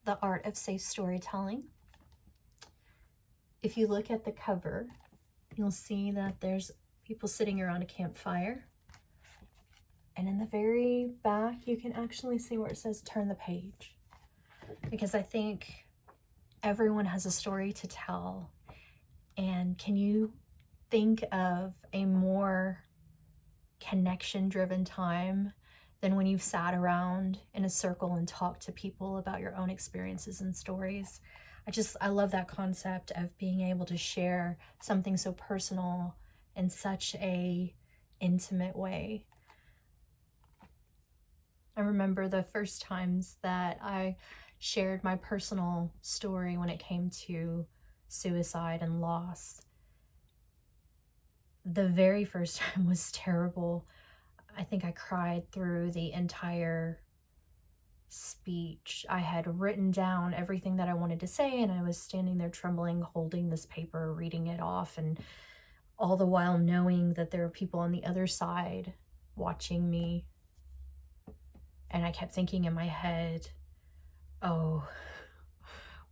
The Art of Safe Storytelling. If you look at the cover, you'll see that there's people sitting around a campfire. And in the very back, you can actually see where it says turn the page. Because I think everyone has a story to tell. And can you think of a more connection-driven time than when you've sat around in a circle and talked to people about your own experiences and stories? I love that concept of being able to share something so personal in such a intimate way. I remember the first times that I shared my personal story when it came to suicide and loss. The very first time was terrible. I think I cried through the entire speech. I had written down everything that I wanted to say, and I was standing there trembling, holding this paper, reading it off, and all the while knowing that there were people on the other side watching me. And I kept thinking in my head, oh,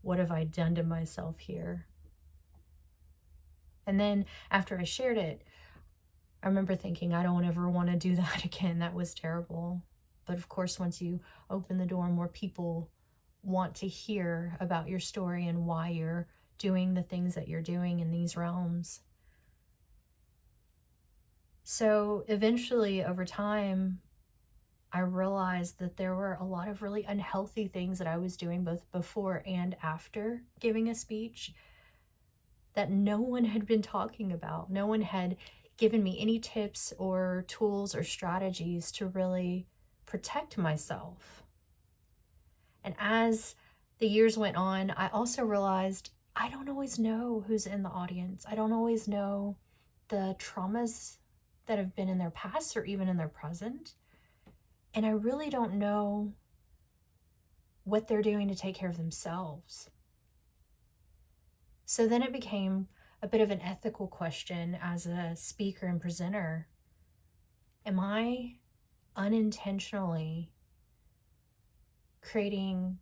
what have I done to myself here? And then after I shared it, I remember thinking, I don't ever want to do that again. That was terrible. But of course, once you open the door, more people want to hear about your story and why you're doing the things that you're doing in these realms. So eventually, over time, I realized that there were a lot of really unhealthy things that I was doing both before and after giving a speech that no one had been talking about. No one had given me any tips or tools or strategies to really protect myself. And as the years went on, I also realized I don't always know who's in the audience. I don't always know the traumas that have been in their past or even in their present. And I really don't know what they're doing to take care of themselves. So then it became a bit of an ethical question as a speaker and presenter. Am I unintentionally creating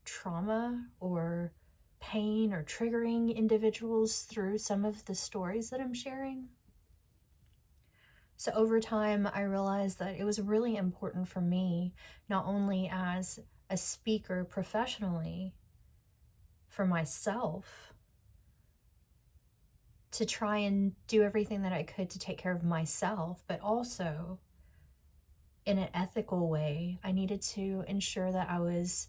trauma or pain or triggering individuals through some of the stories that I'm sharing? So over time, I realized that it was really important for me, not only as a speaker professionally, for myself, to try and do everything that I could to take care of myself, but also in an ethical way, I needed to ensure that I was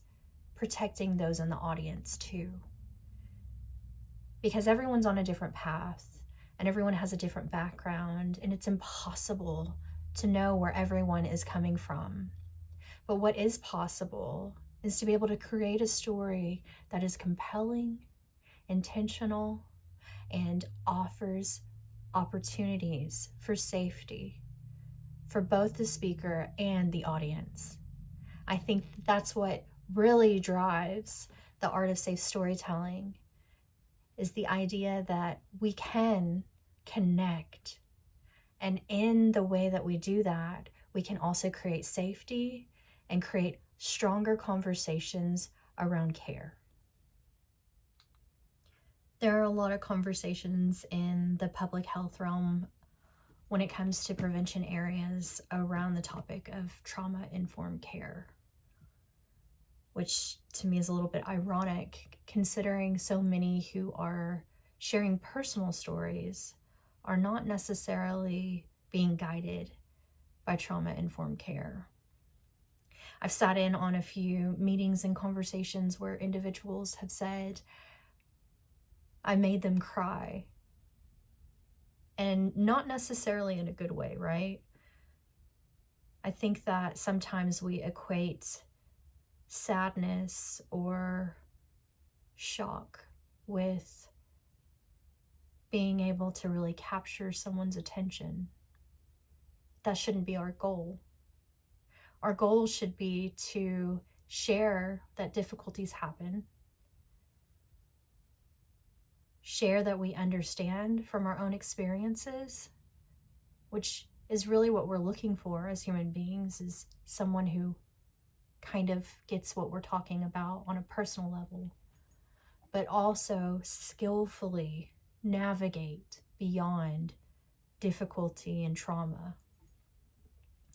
protecting those in the audience too. Because everyone's on a different path and everyone has a different background, and it's impossible to know where everyone is coming from. But what is possible is to be able to create a story that is compelling, intentional, and offers opportunities for safety for both the speaker and the audience. I think that's what really drives the art of safe storytelling, is the idea that we can connect. And in the way that we do that, we can also create safety and create stronger conversations around care. There are a lot of conversations in the public health realm when it comes to prevention areas around the topic of trauma-informed care, which to me is a little bit ironic considering so many who are sharing personal stories are not necessarily being guided by trauma-informed care. I've sat in on a few meetings and conversations where individuals have said, I made them cry. And not necessarily in a good way, right? I think that sometimes we equate sadness or shock with being able to really capture someone's attention. That shouldn't be our goal. Our goal should be to share that difficulties happen, share that we understand from our own experiences, which is really what we're looking for as human beings, is someone who kind of gets what we're talking about on a personal level, but also skillfully navigate beyond difficulty and trauma.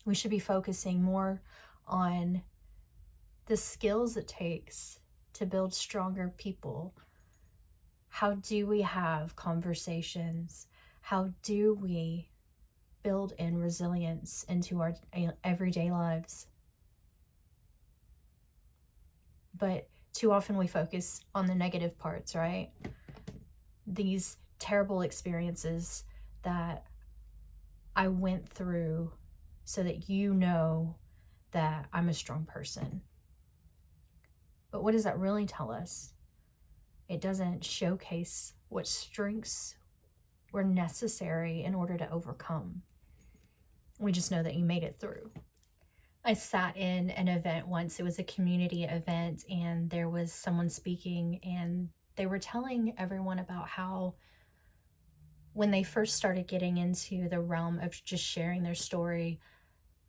We should be focusing more on the skills it takes to build stronger people. How do we have conversations? How do we build in resilience into our everyday lives? But too often we focus on the negative parts, right? These terrible experiences that I went through so that you know that I'm a strong person. But what does that really tell us? It doesn't showcase what strengths were necessary in order to overcome. We just know that you made it through. I sat in an event once. It was a community event, and there was someone speaking, and they were telling everyone about how when they first started getting into the realm of just sharing their story,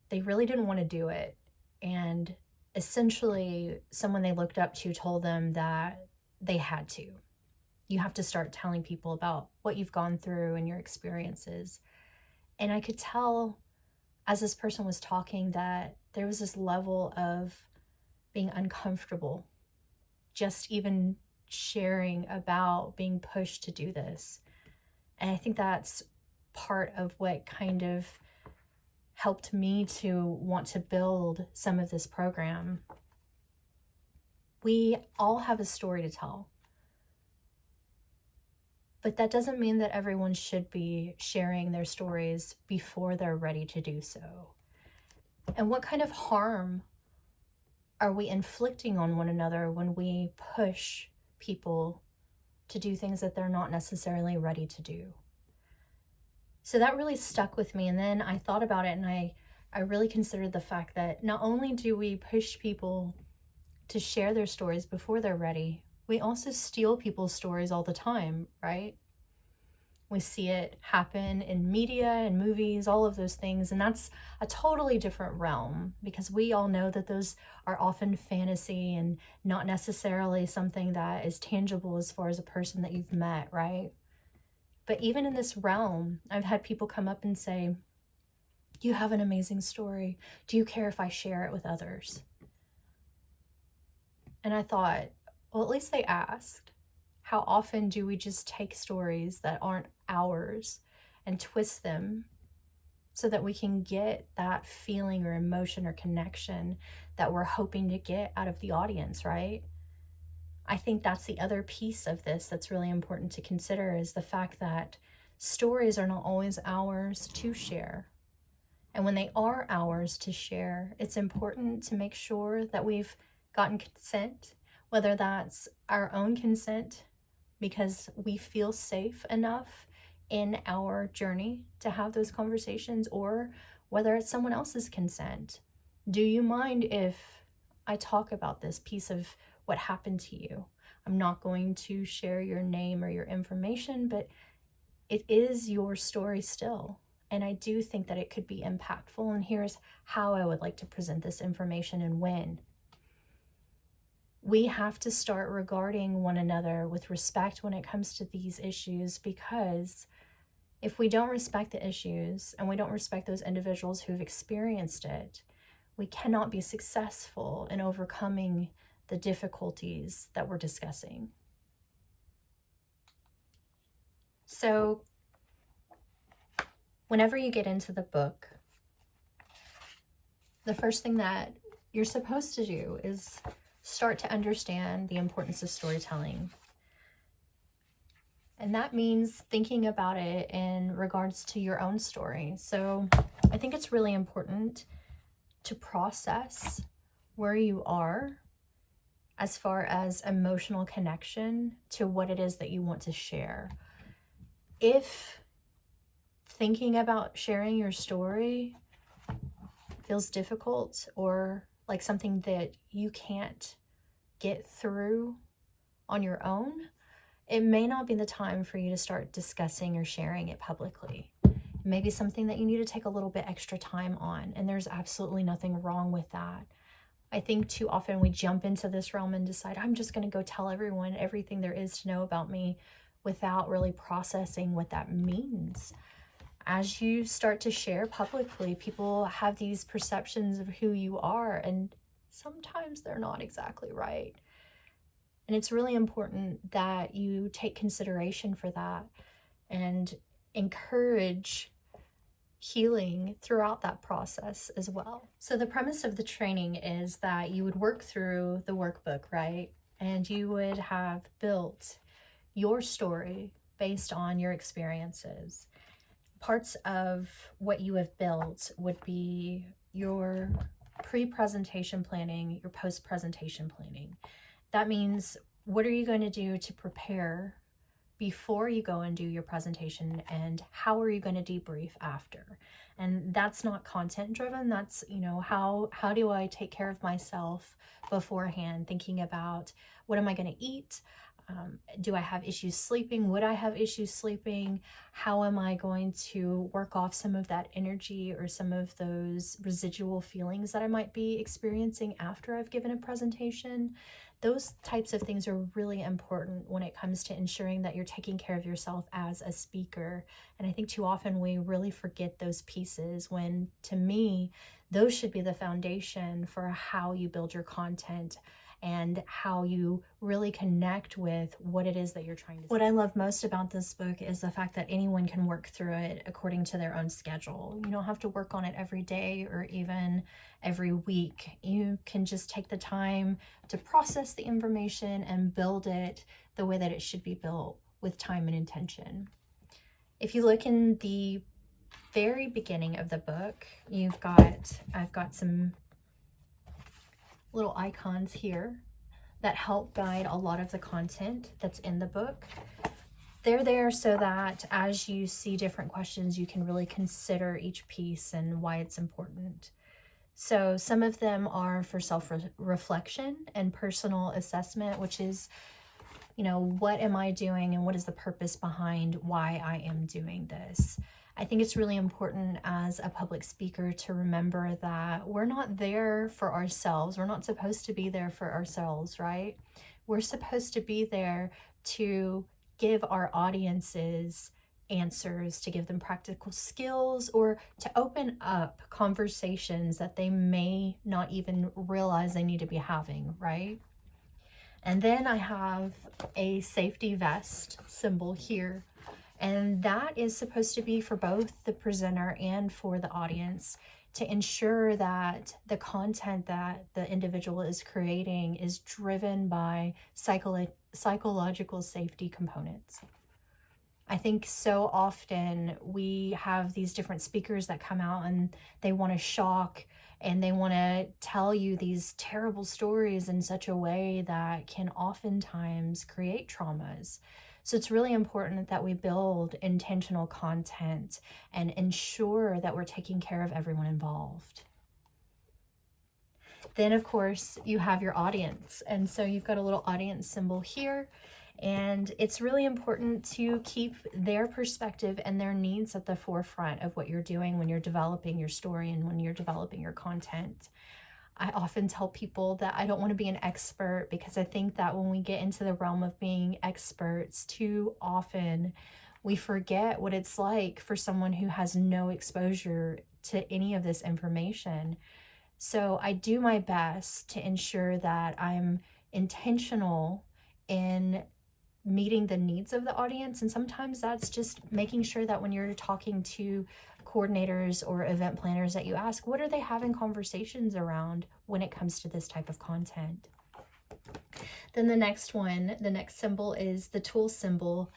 they really didn't want to do it. And essentially, someone they looked up to told them that they had to. You have to start telling people about what you've gone through and your experiences. And I could tell as this person was talking that there was this level of being uncomfortable, just even sharing about being pushed to do this. And I think that's part of what kind of helped me to want to build some of this program. We all have a story to tell, but that doesn't mean that everyone should be sharing their stories before they're ready to do so. And what kind of harm are we inflicting on one another when we push people to do things that they're not necessarily ready to do? So that really stuck with me. And then I thought about it, and I really considered the fact that not only do we push people to share their stories before they're ready, we also steal people's stories all the time, right? We see it happen in media and movies, all of those things. And that's a totally different realm, because we all know that those are often fantasy and not necessarily something that is tangible as far as a person that you've met, right? But even in this realm, I've had people come up and say, "You have an amazing story. Do you care if I share it with others?" And I thought, well, at least they asked. How often do we just take stories that aren't ours and twist them so that we can get that feeling or emotion or connection that we're hoping to get out of the audience, right? I think that's the other piece of this that's really important to consider, is the fact that stories are not always ours to share. And when they are ours to share, it's important to make sure that we've gotten consent, whether that's our own consent because we feel safe enough in our journey to have those conversations, or whether it's someone else's consent. Do you mind if I talk about this piece of what happened to you? I'm not going to share your name or your information, but it is your story still. And I do think that it could be impactful. And here's how I would like to present this information and when. We have to start regarding one another with respect when it comes to these issues, because if we don't respect the issues and we don't respect those individuals who've experienced it, we cannot be successful in overcoming the difficulties that we're discussing. So whenever you get into the book, the first thing that you're supposed to do is start to understand the importance of storytelling. And that means thinking about it in regards to your own story. So I think it's really important to process where you are as far as emotional connection to what it is that you want to share. If thinking about sharing your story feels difficult, or like something that you can't get through on your own, it may not be the time for you to start discussing or sharing it publicly. Maybe something that you need to take a little bit extra time on, and there's absolutely nothing wrong with that. I think too often we jump into this realm and decide, I'm just going to go tell everyone everything there is to know about me without really processing what that means. As you start to share publicly, people have these perceptions of who you are, and sometimes they're not exactly right. And it's really important that you take consideration for that and encourage healing throughout that process as well. So the premise of the training is that you would work through the workbook, right? And you would have built your story based on your experiences. Parts of what you have built would be your pre-presentation planning, your post-presentation planning. That means, what are you going to do to prepare before you go and do your presentation, and how are you going to debrief after? And that's not content driven. That's, how do I take care of myself beforehand, thinking about what am I going to eat? Do I have issues sleeping? Would I have issues sleeping? How am I going to work off some of that energy or some of those residual feelings that I might be experiencing after I've given a presentation? Those types of things are really important when it comes to ensuring that you're taking care of yourself as a speaker. And I think too often we really forget those pieces, when, to me, those should be the foundation for how you build your content and how you really connect with what it is that you're trying to say. What I love most about this book is the fact that anyone can work through it according to their own schedule. You don't have to work on it every day or even every week. You can just take the time to process the information and build it the way that it should be built, with time and intention. If you look in the very beginning of the book, I've got some little icons here that help guide a lot of the content that's in the book. They're there so that as you see different questions, you can really consider each piece and why it's important. So some of them are for self-reflection and personal assessment, which is, what am I doing and what is the purpose behind why I am doing this? I think it's really important as a public speaker to remember that we're not there for ourselves. We're not supposed to be there for ourselves, right? We're supposed to be there to give our audiences answers, to give them practical skills, or to open up conversations that they may not even realize they need to be having, right? And then I have a safety vest symbol here. And that is supposed to be for both the presenter and for the audience, to ensure that the content that the individual is creating is driven by psychological safety components. I think so often we have these different speakers that come out and they want to shock and they want to tell you these terrible stories in such a way that can oftentimes create traumas. So it's really important that we build intentional content and ensure that we're taking care of everyone involved. Then, of course, you have your audience. And so you've got a little audience symbol here. And it's really important to keep their perspective and their needs at the forefront of what you're doing when you're developing your story and when you're developing your content. I often tell people that I don't want to be an expert, because I think that when we get into the realm of being experts, too often we forget what it's like for someone who has no exposure to any of this information. So I do my best to ensure that I'm intentional in meeting the needs of the audience. And sometimes that's just making sure that when you're talking to coordinators or event planners, that you ask, what are they having conversations around when it comes to this type of content? Then the next symbol is the tool symbol.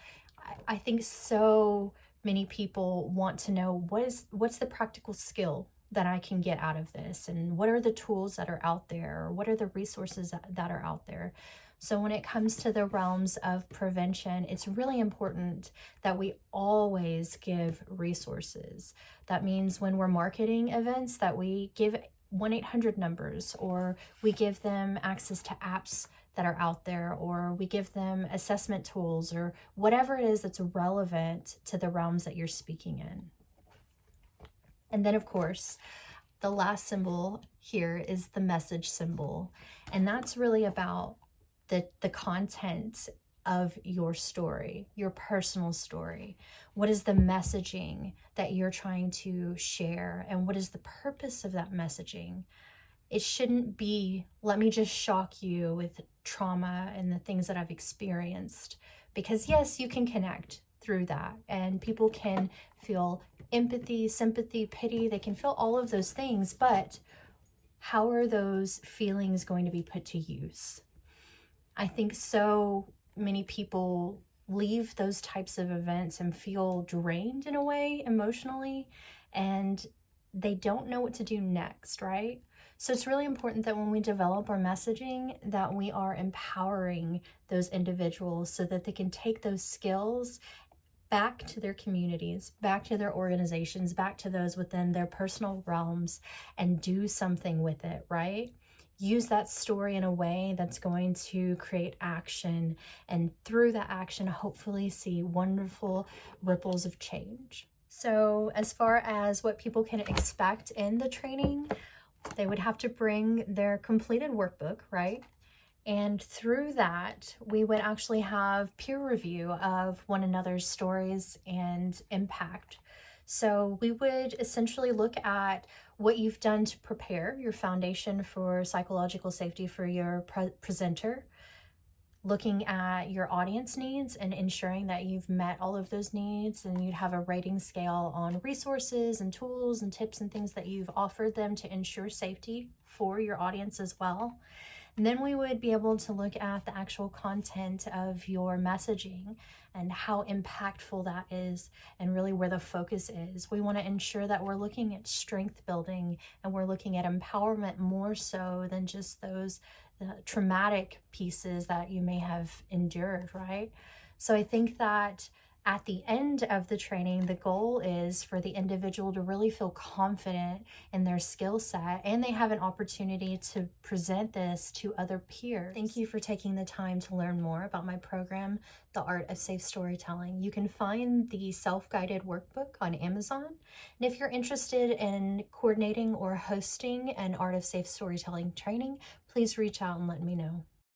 I think so many people want to know, what's the practical skill that I can get out of this, and what are the tools that are out there, or what are the resources that are out there. So when it comes to the realms of prevention, it's really important that we always give resources. That means when we're marketing events, that we give 1-800 numbers, or we give them access to apps that are out there, or we give them assessment tools, or whatever it is that's relevant to the realms that you're speaking in. And then, of course, The last symbol here is the message symbol, and that's really about the content of your story, your personal story. What is the messaging that you're trying to share, and what is the purpose of that messaging? It shouldn't be, let me just shock you with trauma and the things that I've experienced. Because yes, you can connect through that, and people can feel empathy, sympathy, pity. They can feel all of those things, but how are those feelings going to be put to use? I think so many people leave those types of events and feel drained in a way emotionally, and they don't know what to do next, right? So it's really important that when we develop our messaging, that we are empowering those individuals so that they can take those skills back to their communities, back to their organizations, back to those within their personal realms, and do something with it, right? Use that story in a way that's going to create action, and through that action, hopefully see wonderful ripples of change. So as far as what people can expect in the training, they would have to bring their completed workbook, right? And through that, we would actually have peer review of one another's stories and impact. So we would essentially look at what you've done to prepare your foundation for psychological safety for your presenter, looking at your audience needs and ensuring that you've met all of those needs, and you'd have a rating scale on resources and tools and tips and things that you've offered them to ensure safety for your audience as well. And then we would be able to look at the actual content of your messaging and how impactful that is, and really where the focus is. We want to ensure that we're looking at strength building, and we're looking at empowerment more so than just those traumatic pieces that you may have endured, right? So I think that at the end of the training, the goal is for the individual to really feel confident in their skill set, and they have an opportunity to present this to other peers. Thank you for taking the time to learn more about my program, The Art of Safe Storytelling. You can find the self-guided workbook on Amazon. And if you're interested in coordinating or hosting an Art of Safe Storytelling training, please reach out and let me know.